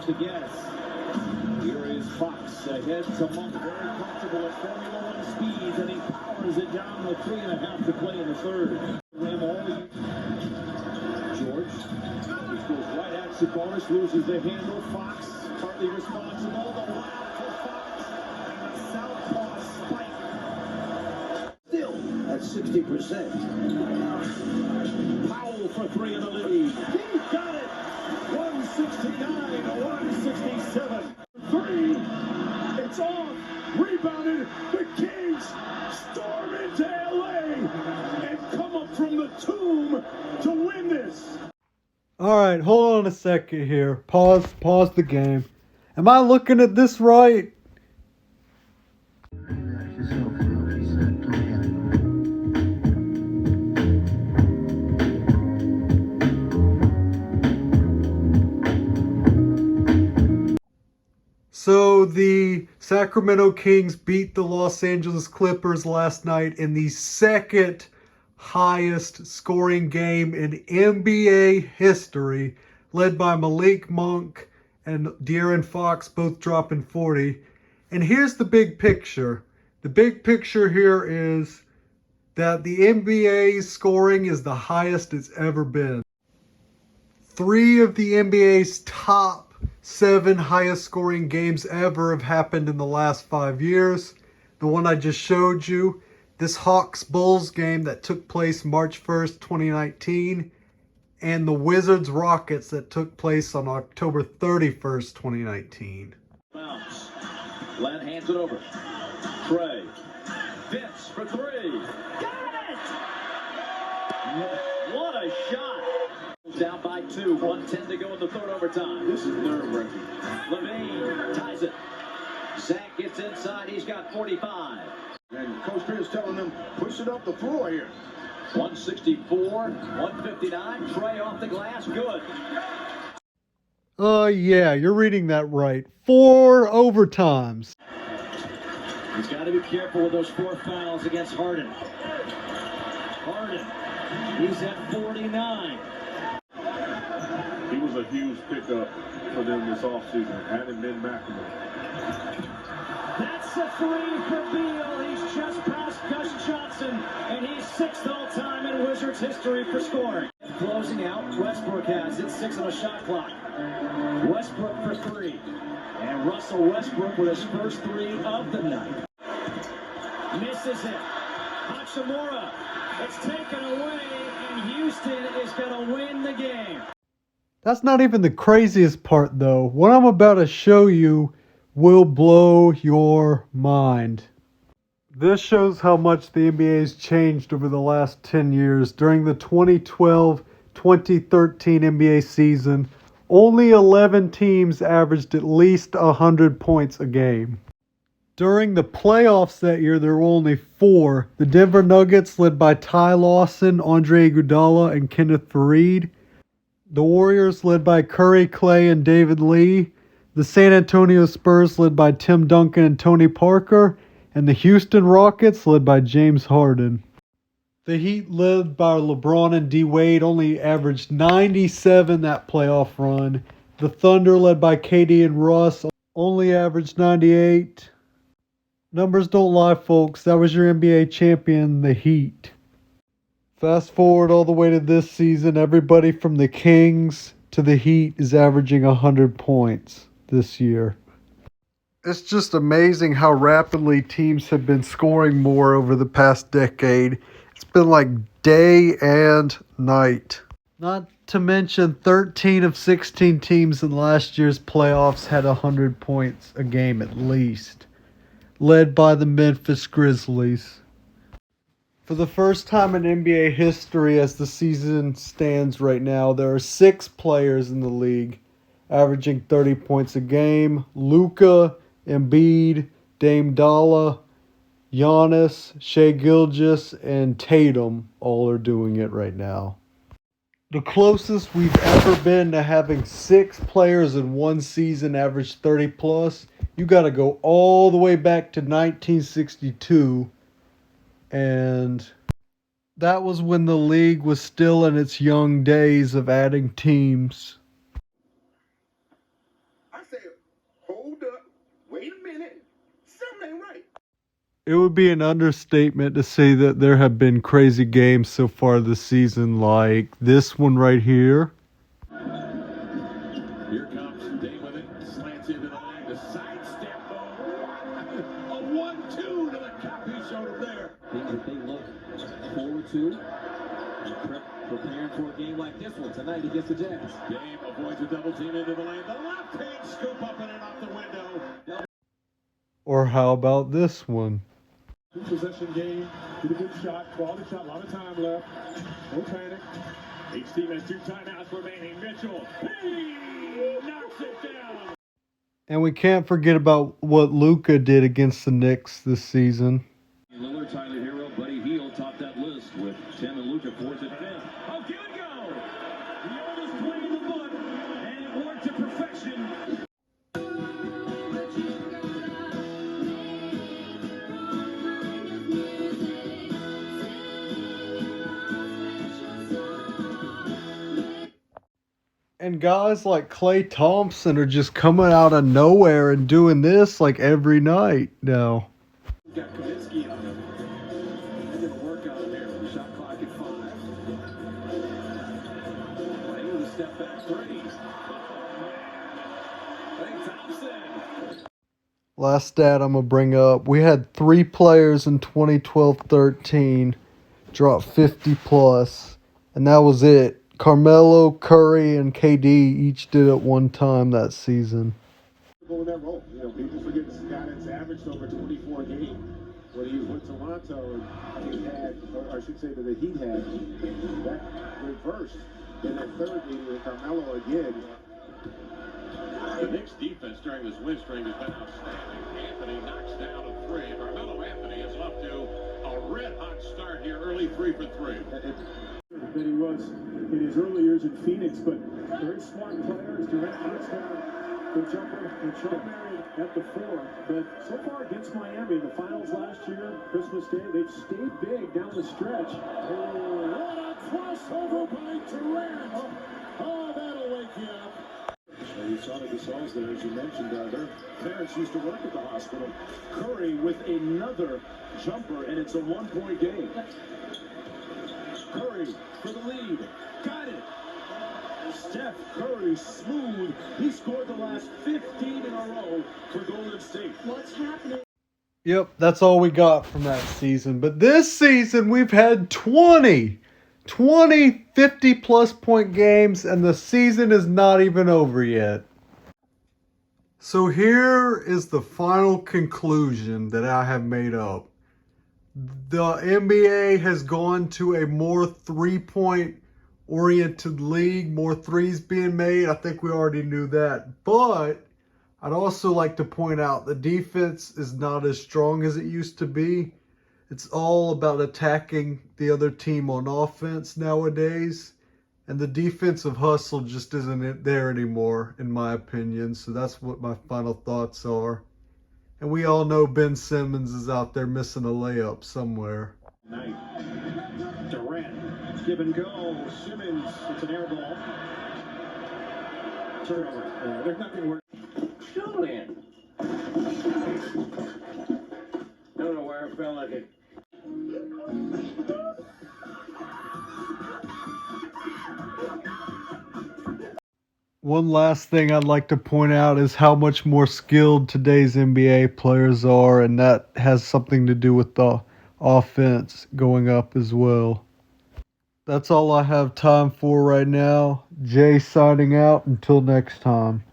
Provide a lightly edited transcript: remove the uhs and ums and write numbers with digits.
have to guess. Here is Fox ahead to Monk, very comfortable at Formula One speeds, and he powers it down with 3.5 to play in the third. George, which goes right at Sabonis, loses the handle. Fox, partly responsible. The lob for Fox, and the southpaw spike. Still at 60%. Powell for three in the lead. He got it. 169 to 167. Three. It's off. Rebounded. The Kings storm into LA and come up from the tomb to win this. All right, hold on a second here. Pause the game. Am I looking at this right? So the Sacramento Kings beat the Los Angeles Clippers last night in the second highest scoring game in NBA history, led by Malik Monk and De'Aaron Fox, both dropping 40. And here's the big picture. The big picture here is that the NBA's scoring is the highest it's ever been. 3 of the NBA's top 7 highest scoring games ever have happened in the last 5 years. The one I just showed you, this Hawks-Bulls game that took place March 1st, 2019, and the Wizards-Rockets that took place on October 31st, 2019. Bounce. Len hands it over. Trey. Vince for three. Got it! What a shot! Down by 2, 1:10 to go in the third overtime. This is nerve-wracking. Levine ties it. Zach gets inside. He's got 45. And Coach Pierce telling them, push it up the floor here. 164, 159. Trey off the glass. Good. Yeah, you're reading that right. 4 overtimes. He's got to be careful with those 4 fouls against Harden. Harden, he's at 49. He was a huge pickup for them this offseason, adding Ben McLemore. That's a 3 for Beal. He's just past Gus Johnson, and he's 6th all-time in Wizards history for scoring. Closing out, Westbrook has it, 6 on the shot clock. Westbrook for 3. And Russell Westbrook with his first 3 of the night. Misses it. Hachimura. It's taken away, and Houston is going to win the game. That's not even the craziest part, though. What I'm about to show you will blow your mind. This shows how much the NBA has changed over the last 10 years. During the 2012-2013 NBA season, only 11 teams averaged at least 100 points a game. During the playoffs that year, there were only 4. The Denver Nuggets, led by Ty Lawson, Andre Iguodala, and Kenneth Faried. The Warriors, led by Curry, Clay, and David Lee. The San Antonio Spurs, led by Tim Duncan and Tony Parker. And the Houston Rockets, led by James Harden. The Heat, led by LeBron and D. Wade, only averaged 97 that playoff run. The Thunder, led by KD and Russ, only averaged 98. Numbers don't lie, folks. That was your NBA champion, the Heat. Fast forward all the way to this season, everybody from the Kings to the Heat is averaging 100 points this year. It's just amazing how rapidly teams have been scoring more over the past decade. It's been like day and night. Not to mention 13 of 16 teams in last year's playoffs had 100 points a game at least, led by the Memphis Grizzlies. For the first time in NBA history, as the season stands right now, there are 6 players in the league averaging 30 points a game. Luka, Embiid, Dame Dalla, Giannis, Shai Gilgeous, and Tatum all are doing it right now. The closest we've ever been to having 6 players in one season average 30 plus, you got to go all the way back to 1962. And that was when the league was still in its young days of adding teams. I I said, hold up, wait a minute, something ain't right. It would be an understatement to say that there have been crazy games so far this season, like this one right here. Here comes Day with it, slants into the lane, the sidestep. A 1-2 to the cap he showed him there. Things that they look forward to and preparing for a game like this one tonight against the Jazz. Dame avoids a double team into the lane. The left hand scoop up and in off the window. Or how about this one? Possession game. Did a good shot. Quality shot. A lot of time left. No panic. Each team has 2 timeouts remaining. Mitchell. He knocks it down. And we can't forget about what Luka did against the Knicks this season. Lillard, Tyler Hero, Buddy Hield topped that list with Tim and Luka force it in. Oh, give it go! The oldest play in the book, and it worked to perfection. And guys like Klay Thompson are just coming out of nowhere and doing this like every night now. Got Kaminsky on him. He's going to work on there. The shot clock at 5. Playing with a step back 3. Klay Thompson. Last stat I'm going to bring up. We had 3 players in 2012-13 drop 50 plus, and that was it. Carmelo, Curry, and KD each did it one time that season. In that role. You know, people forget Scott's averaged over 24 games when he was with Toronto, and he had, or I should say that the Heat had that reversed in that third meeting with Carmelo again. The Knicks defense during this win streak has been outstanding. Anthony knocks down a 3. Carmelo Anthony is up to a red-hot start here, early 3 for 3. That he was in his early years in Phoenix, but very smart players. Durant knocks down the jumper and Sean Marion at the 4. But so far against Miami in the finals last year, Christmas Day, they've stayed big down the stretch. Oh, what a crossover by Durant! Oh, that'll wake you up. You saw the Gasols there, as you mentioned. Their parents used to work at the hospital. Curry with another jumper, and it's a 1-point game. Curry for the lead. Got it. Steph Curry, smooth. He scored the last 15 in a row for Golden State. What's happening? Yep, that's all we got from that season. But this season, we've had 20 50-plus point games, and the season is not even over yet. So here is the final conclusion that I have made up. The NBA has gone to a more three-point oriented league, more threes being made. I think we already knew that. But I'd also like to point out the defense is not as strong as it used to be. It's all about attacking the other team on offense nowadays. And the defensive hustle just isn't there anymore, in my opinion. So that's what my final thoughts are. And we all know Ben Simmons is out there missing a layup somewhere. Durant, give and go. Simmons, it's an air ball. Turnover. There's nothing worse. Julian. I don't know where I felt like it. One last thing I'd like to point out is how much more skilled today's NBA players are, and that has something to do with the offense going up as well. That's all I have time for right now. Jay signing out. Until next time.